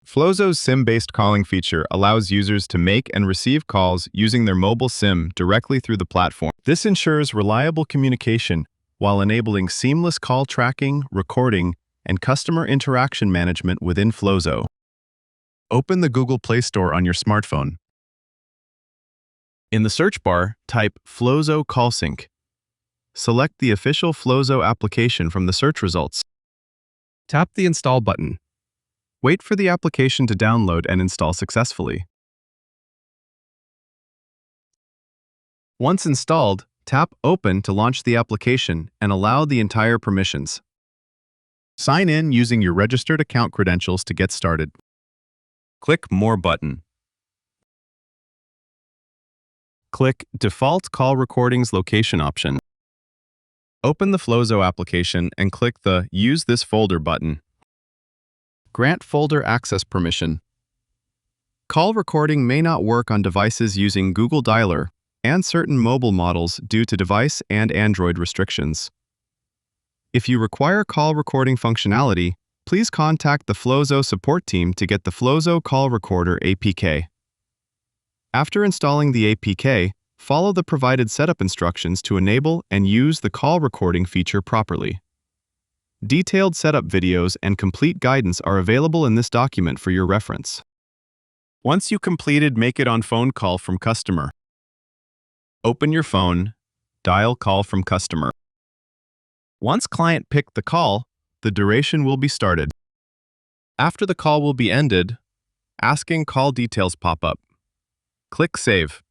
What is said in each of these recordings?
Flowzo's SIM-based calling feature allows users to make and receive calls using their mobile SIM directly through the platform. This ensures reliable communication while enabling seamless call tracking, recording, and customer interaction management within Flowzo. Open the Google Play Store on your smartphone. In the search bar, type Flowzo Call Sync. Select the official Flowzo application from the search results. Tap the Install button. Wait for the application to download and install successfully. Once installed, tap Open to launch the application and allow the entire permissions. Sign in using your registered account credentials to get started. Click More button. Click Default Call Recordings Location option. Open the Flowzo application and click the Use this folder button. Grant folder access permission. Call recording may not work on devices using Google Dialer and certain mobile models due to device and Android restrictions. If you require call recording functionality, please contact the Flowzo support team to get the Flowzo Call Recorder APK. After installing the APK, follow the provided setup instructions to enable and use the call recording feature properly. Detailed setup videos and complete guidance are available in this document for your reference. Once you completed Make It on Phone Call from Customer, open your phone, dial Call from Customer. Once client picked the call, the duration will be started. After the call will be ended, asking call details pop up. Click Save.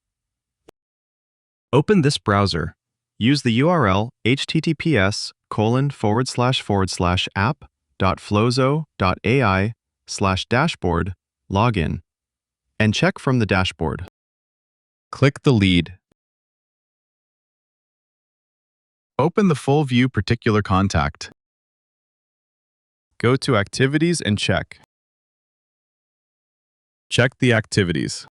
Open this browser. Use the URL https://app.flowzo.ai/dashboard, login, and check from the dashboard. Click the lead. Open the full view particular contact. Go to Activities and check. Check the activities.